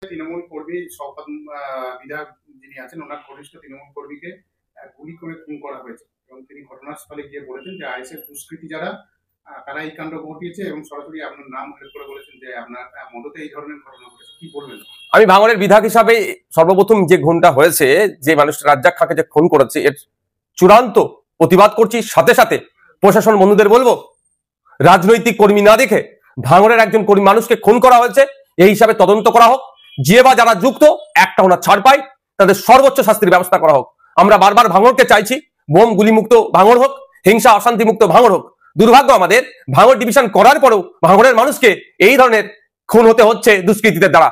তৃণমূল কর্মী শওকত বিধায়ক যিনি আছেন ওনার ঘনিষ্ঠ তৃণমূল কর্মীকে গুলি করে খুন করা হয়েছে এবং তিনি ঘটনাস্থলে গিয়ে বলেছেন যে আইএসএফ দুষ্কৃতী যারা তারা এই কাণ্ড ঘটিয়েছে এবং সরাসরি আপনার নাম উল্লেখ করে বলেছেন যে আপনার মদতে এই ধরনের ঘটনা ঘটেছে। কি বলবেন? আমি ভাঙড়ের বিধায়ক হিসাবে সর্বপ্রথম যে খুনটা হয়েছে, যে মানুষটা রাজ্জাক খাঁকে যে খুন করেছে, এর চূড়ান্ত প্রতিবাদ করছি। সাথে সাথে প্রশাসন বন্ধুদের বলবো, রাজনৈতিক কর্মী না দেখে ভাঙড়ের একজন কর্মী মানুষকে খুন করা হয়েছে, এই হিসাবে তদন্ত করা হোক। যে বা যারা যুক্ত একটা ওনার ছাড় পায়, তাদের সর্বোচ্চ শাস্তির ব্যবস্থা করা হোক। আমরা বারবার ভাঙড়কে চাইছি বোম গুলিমুক্ত ভাঙড় হোক, হিংসা অশান্তি মুক্ত ভাঙড় হোক। দুর্ভাগ্য আমাদের ভাঙড় ডিভিশন করার পরেও ভাঙড়ের মানুষকে এই ধরনের খুন হতে হচ্ছে দুষ্কৃতীদের দ্বারা।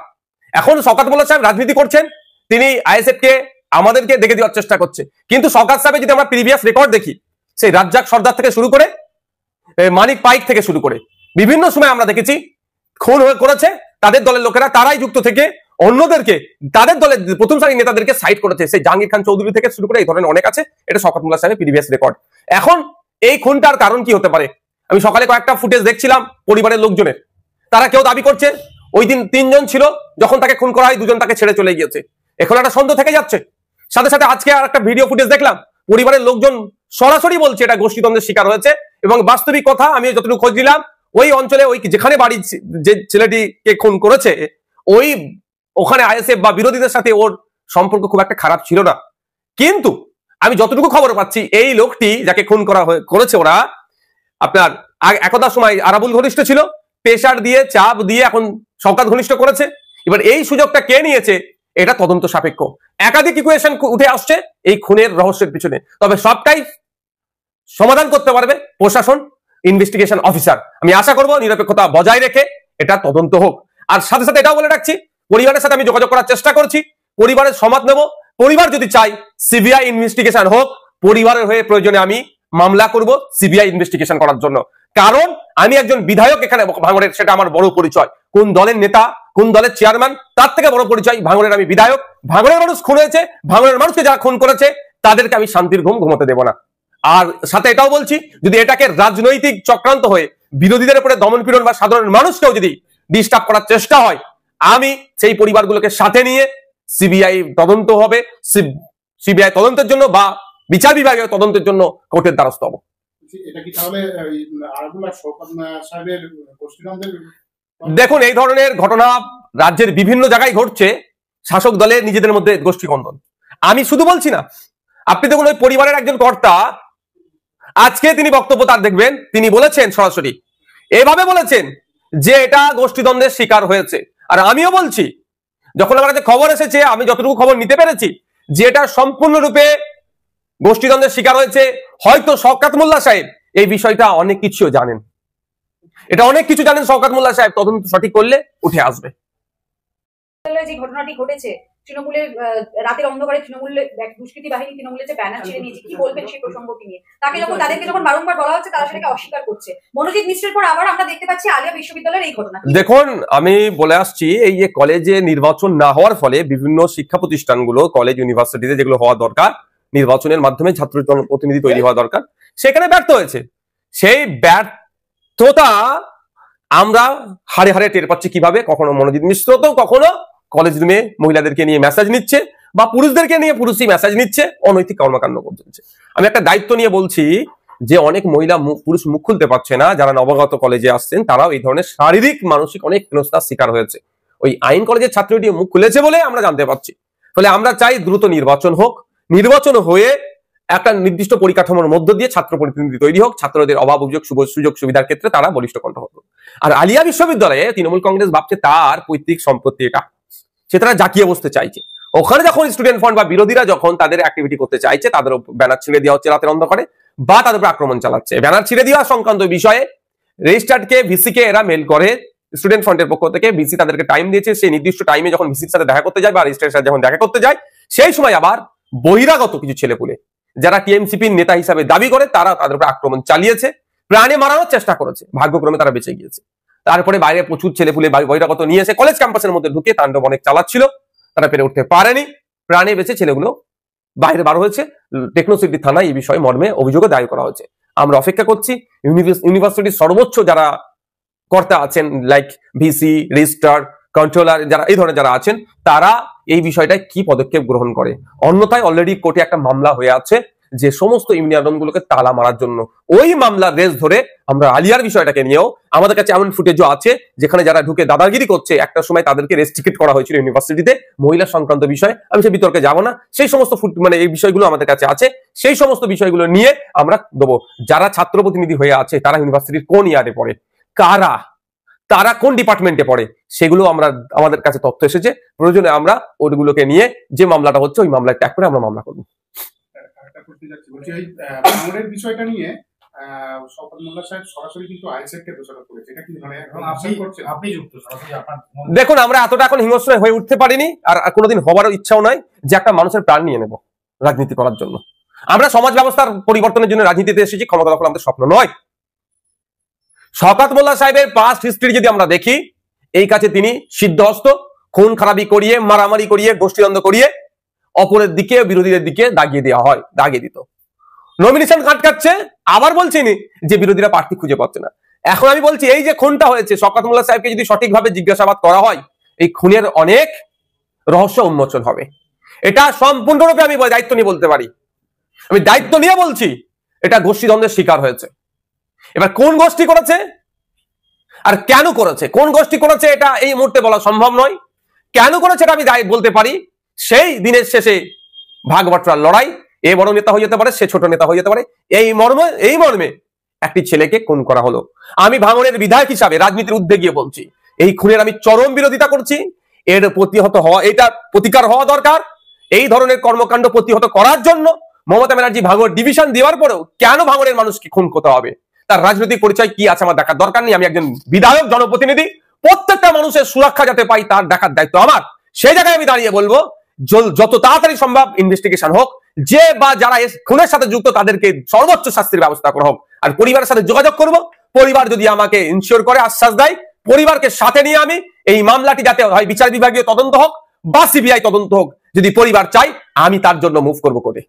এখন শওকত মোল্লা সাহেব রাজনীতি করছেন, তিনি আইএসএফ কে আমাদেরকে দেখে দেওয়ার চেষ্টা করছে। কিন্তু শওকত সাহেবের যদি আমরা প্রিভিয়াস রেকর্ড দেখি, সেই রাজ্জাক সর্দার থেকে শুরু করে মানিক পাইক থেকে শুরু করে বিভিন্ন সময় আমরা দেখেছি খুন করেছে তাদের দলের লোকেরা, তারাই যুক্ত থেকে অন্যদেরকে তাদের দলের প্রথম সারির নেতাদেরকে সাইড করেছে। সেই জাহাঙ্গীর খান চৌধুরী থেকে শুরু করে এই ধরনের অনেক আছে। এটা শওকত মোল্লা সাহেবের প্রিভিয়াস রেকর্ড। এখন এই খুনটার কারণ কি হতে পারে? আমি সকালে কয়েকটা ফুটেজ দেখছিলাম পরিবারের লোকজনের, তারা কেউ দাবি করছে ওই দিন 3 জন ছিল, যখন তাকে খুন করা হয় 2 জন তাকে ছেড়ে চলে গিয়েছে। এখন একটা সন্দেহ থেকে যাচ্ছে। সাথে সাথে আজকে আর একটা ভিডিও ফুটেজ দেখলাম, পরিবারের লোকজন সরাসরি বলছে এটা গোষ্ঠীদ্বন্দ্বের শিকার হয়েছে। এবং বাস্তবিক কথা, আমি যতটুকু খোঁজ নিলাম, ওই অঞ্চলে ওই যেখানে বাড়ি যে ছেলেটিকে খুন করেছে, ওখানে আইএসএফ বা বিরোধীদের সাথে ওর সম্পর্ক খুব একটা খারাপ ছিল না। কিন্তু আমি যতটুকু খবর পাচ্ছি, এই লোকটি যাকে খুন করেছে ওরা আপনার একদা সময় আরাবুল ঘনিষ্ঠ ছিল, প্রেসার দিয়ে চাপ দিয়ে এখন শওকত ঘনিষ্ঠ করেছে। এবার এই সুযোগটা কে নিয়েছে, এটা তদন্ত সাপেক্ষ। একাধিক ইকুয়েশন উঠে আসছে এই খুনের রহস্যের পিছনে, তবে সবটাই সমাধান করতে পারবে প্রশাসন, ইনভেস্টিগেশন অফিসার। আমি আশা করব নিরপেক্ষতা বজায় রেখে এটা তদন্ত হোক। আর সাথে সাথে এটাও বলে রাখছি, পরিবারের সাথে আমি যোগাযোগ করার চেষ্টা করছি, পরিবারের সমত নেব। পরিবার যদি চাই সিবিআই ইনভেস্টিগেশন হোক, পরিবারের হয়ে প্রয়োজনে আমি মামলা করব সিবিআই ইনভেস্টিগেশন করার জন্য। কারণ আমি একজন বিধায়ক এখানে ভাঙড়ের, সেটা আমার বড় পরিচয়। কোন দলের নেতা, কোন দলের চেয়ারম্যান, তার থেকে বড় পরিচয় ভাঙড়ের আমি বিধায়ক। ভাঙড়ের মানুষ খুন হয়েছে, ভাঙড়ের মানুষকে যারা খুন করেছে তাদেরকে আমি শান্তির ঘুম ঘুমোতে দেব না। আর সাথে এটাও বলছি, যদি এটাকে রাজনৈতিক চক্রান্ত হয়ে বিরোধীদের উপরে দমনপীড়ন বা সাধারণ মানুষকেও যদি ডিস্টার্ব করার চেষ্টা হয়, আমি সেই পরিবারগুলোকে সাথে নিয়ে সিবিআই তদন্ত হবে, সিবিআই তদন্তের জন্য বা বিচার বিভাগীয় তদন্তের জন্য কোর্টের দ্বারস্থ হব। দেখুন, এই ধরনের ঘটনা রাজ্যের বিভিন্ন জায়গায় ঘটছে, শাসক দলের নিজেদের মধ্যে গোষ্ঠীকন্দল। আমি শুধু বলছি না, আপনি দেখুন ওই পরিবারের একজন কর্তা, আজকে তিনি বক্তব্য তার দেখবেন, তিনি বলেছেন সরাসরি এভাবে বলেছেন যে এটা গোষ্ঠীদ্বন্দ্বের শিকার হয়েছে। আর আমিও বলছি, যখন আমার কাছে খবর এসেছে, আমি যতটুকু খবর নিতে পেরেছি, যে এটা সম্পূর্ণরূপে গোষ্ঠীদ্বন্দ্বের শিকার হয়েছে। হয়তো শওকত মোল্লা সাহেব এই বিষয়টা অনেক কিছু জানেন, এটা অনেক কিছু জানেন শওকত মোল্লা সাহেব, তদন্ত সঠিক করলে উঠে আসবে। যে ঘটনাটি ঘটেছে, তৃণমূলের রাতের অন্ধকারে তৃণমূলের দুষ্কৃতী বাহিনী তৃণমূলের যে ব্যানার ছিঁড়ে নিয়েছে, কি বলবেন সেই প্রসঙ্গটি নিয়ে? তাদেরকে যখন বারংবার বলা হচ্ছে, তারা সেটাকে অস্বীকার করছে। মনোজিৎ মিশ্রের পর আবার আমরা দেখতে পাচ্ছি আলিয়া বিশ্ববিদ্যালয়ের এই ঘটনা। দেখুন, আমি বলে আসছি, এই যে কলেজে নির্বাচন না হওয়ার ফলে বিভিন্ন শিক্ষা প্রতিষ্ঠানগুলো, কলেজ ইউনিভার্সিটিতে যেগুলো হওয়া দরকার, নির্বাচনের মাধ্যমে ছাত্র প্রতিনিধি তৈরি হওয়া দরকার, সেখানে ব্যর্থ হয়েছে। সেই ব্যর্থতা আমরা হারে হারে টের পাচ্ছি। কিভাবে? কখনো মনোজিৎ মিশ্র তো কখনো কলেজ রুমে মহিলাদেরকে নিয়ে মেসেজ নিচ্ছে, বা পুরুষদেরকে নিয়ে পুরুষই মেসেজ নিচ্ছে, অনৈতিক কর্মকাণ্ড করছে। আমি একটা দায়িত্ব নিয়ে বলছি যে অনেক মহিলা পুরুষ মুখ খুলতে পারছে না, যারা নবাগত কলেজে আসছেন, তারাও এই ধরনের শারীরিক মানসিক অনেক হেনস্থার শিকার হয়েছে। ওই আইন কলেজের ছাত্রীটি মুখ খুলেছে বলে আমরা জানতে পারছি। ফলে আমরা চাই দ্রুত নির্বাচন হোক, নির্বাচন হয়ে একটা নির্দিষ্ট পরিকাঠামোর মধ্য দিয়ে ছাত্র প্রতিনিধি তৈরি হোক, ছাত্রদের অভাব অভিযোগ সুযোগ সুবিধার ক্ষেত্রে তারা বলিষ্ঠ কণ্ঠ হোক। আর আলিয়া বিশ্ববিদ্যালয়ে তৃণমূল কংগ্রেস ভাবছে তার পৈতৃক সম্পত্তি এটা, সে তারা জাকিয়ে বসতে চাইছে। ওখানে যখন স্টুডেন্ট ফ্রন্ট বা বিরোধীরা যখন তাদের অ্যাক্টিভিটি করতে চাইছে, তাদের ব্যানার ছিঁড়ে দেওয়া হচ্ছে রাতের অন্ধকারে, বা তাদের উপর আক্রমণ চালাচ্ছে। ব্যানার ছিঁড়ে দেওয়া সংক্রান্ত বিষয়ে রেজিস্ট্রারকে, ভিসিকে এরা মেল করে স্টুডেন্ট ফ্রন্টের পক্ষ থেকে। ভিসি তাদেরকে টাইম দিয়েছে, সেই নির্দিষ্ট টাইমে যখন ভিসির সাথে দেখা করতে যায় বা রেজিস্ট্রারের সাথে যখন দেখা করতে যায়, সেই সময় আবার বহিরাগত কিছু ছেলেপুলে যারা টিএমসিপির নেতা হিসাবে দাবি করে, তারা তাদের উপর আক্রমণ চালিয়েছে, প্রাণে মারানোর চেষ্টা করেছে। ভাগ্যক্রমে তারা বেঁচে গিয়েছে। তারপরে বাইরে প্রচুর ছেলেপুলে বহিরাগত নিয়ে এসে কলেজ ক্যাম্পাসের মধ্যে ঢুকে তাণ্ডব অনেক চালাচ্ছিল, তারা পেরে উঠতে পারেনি, প্রাণে বেঁচে ছেলেগুলো বাইরে বার হয়েছে। টেকনোসিটি থানায় এই বিষয়ে মর্মে অভিযোগও দায়ের করা হয়েছে। আমরা অপেক্ষা করছি ইউনিভার্সিটির সর্বোচ্চ যারা কর্তা আছেন, লাইক ভিসি, রেজিস্ট্রার, কন্ট্রোলার যারা এই ধরনের যারা আছেন তারা এই বিষয়টায় কি পদক্ষেপ গ্রহণ করে। অন্যথায় অলরেডি কোর্টে একটা মামলা হয়ে আছে যে সমস্ত ইউনিয়ন গুলোকে তালা মারার জন্য। ওই মামলার রেস ধরে আমরা আলিয়ার বিষয়টাকে নিয়েও আমাদের কাছে এমন ফুটেজও আছে যেখানে যারা ঢুকে দাদাগিরি করছে একটা সময় তাদেরকে রেস্ট্রিক্ট করা হয়েছিল ইউনিভার্সিটিতে মহিলা সংক্রান্ত বিষয়। আমি সে বিতর্কে যাব না, সেই সমস্ত মানে এই বিষয়গুলো আমাদের কাছে আছে। সেই সমস্ত বিষয়গুলো নিয়ে আমরা দেবো। যারা ছাত্র প্রতিনিধি হয়ে আছে তারা ইউনিভার্সিটির কোন ইয়ারে পড়ে, তারা কোন ডিপার্টমেন্টে পড়ে, সেগুলো আমরা আমাদের কাছে তথ্য এসেছে। প্রয়োজনে আমরা ওইগুলোকে নিয়ে যে মামলাটা হচ্ছে ওই মামলায় ট্যাগ করে আমরা মামলা করবো। ভাঙড়ের বিষয়টা নিয়ে শওকত মোল্লা সাহেব সরাসরি কিন্তু আইএসএফ কে দোষারোপ করেছে, এটা কি মানে আপনি যুক্ত সরাসরি আপনার? দেখুন, আমরা এতটা এখন হিংস্র হয়ে উঠতে পারিনি, আর কোনোদিন হবারও ইচ্ছাও নাই যে একটা মানুষের প্রাণ নিয়ে নেব রাজনীতি করার জন্য। আমরা সমাজ ব্যবস্থার পরিবর্তনের জন্য রাজনীতিতে এসেছি, ক্ষমতা দখল আমাদের স্বপ্ন নয়। শওকত মোল্লা সাহেবের পাস্ট হিস্ট্রি যদি আমরা দেখি, এই কাছে তিনি সিদ্ধহস্ত, খুন খারাপি করিয়ে, মারামারি করিয়ে, গোষ্ঠীদ্বন্দ্ব করিয়ে অপরের দিকে, বিরোধীদের দিকে দাগিয়ে দিত। নমিনেশন কাটকাচ্ছে, আবার বলছি যে বিরোধীরা প্রার্থী খুঁজে পাচ্ছে না। এখন আমি বলছি এই যে খুনটা হয়েছে, শওকত মোল্লা সাহেবকে যদি সঠিকভাবে জিজ্ঞাসাবাদ করা হয়, এই খুনের অনেক রহস্য উন্মোচন হবে। এটা সম্পূর্ণরূপে আমি দায়িত্ব নিয়ে বলতে পারি, আমি দায়িত্ব নিয়ে বলছি এটা গোষ্ঠীদ্বন্দ্বের শিকার হয়েছে। এবার কোন গোষ্ঠী করেছে আর কেন করেছে, কোন গোষ্ঠী করেছে এটা এই মুহূর্তে বলা সম্ভব নয়। কেন করেছে এটা আমি বলতে পারি, সেই দিনের শেষে ভাগ বাটোয়ারার লড়াই, এ বড় নেতা হয়ে যেতে পারে, সে ছোট নেতা হয়ে যেতে পারে, এই মর্মে একটি ছেলেকে খুন করা হলো। আমি ভাঙড়ের বিধায়ক হিসাবে রাজনীতির ঊর্ধ্বে গিয়ে বলছি, এই খুনের আমি চরম বিরোধিতা করছি। এর প্রতিহত হওয়া, এটা প্রতিকার হওয়া দরকার। এই ধরনের কর্মকাণ্ড প্রতিহত করার জন্য মমতা ব্যানার্জি ভাঙড় ডিভিশন দেওয়ার পরেও কেন ভাঙড়ের মানুষকে খুন করতে হবে, তার রাজনৈতিক পরিচয় কি আছে আমার দেখার দরকার নেই। আমি একজন বিধায়ক, জনপ্রতিনিধি, প্রত্যেকটা মানুষের সুরক্ষা যাতে পাই তার দেখার দায়িত্ব আমার। সেই জায়গায় আমি দাঁড়িয়ে বলবো যত তাড়াতাড়ি সম্ভব ইনভেস্টিগেশন হোক, যে বা যারা খুনের সাথে যুক্ত তাদেরকে সর্বোচ্চ শাস্তির ব্যবস্থা করা হোক। আর পরিবারের সাথে যোগাযোগ করব, পরিবার যদি আমাকে ইনশিওর করে, আশ্বাস দেয়, পরিবারকে সাথে নিয়ে আমি এই মামলাটি যাতে হয় বিচার বিভাগীয় তদন্ত হোক বা সিবিআই তদন্ত হোক, যদি পরিবার চাই, আমি তার জন্য মুভ করবো কোর্টে।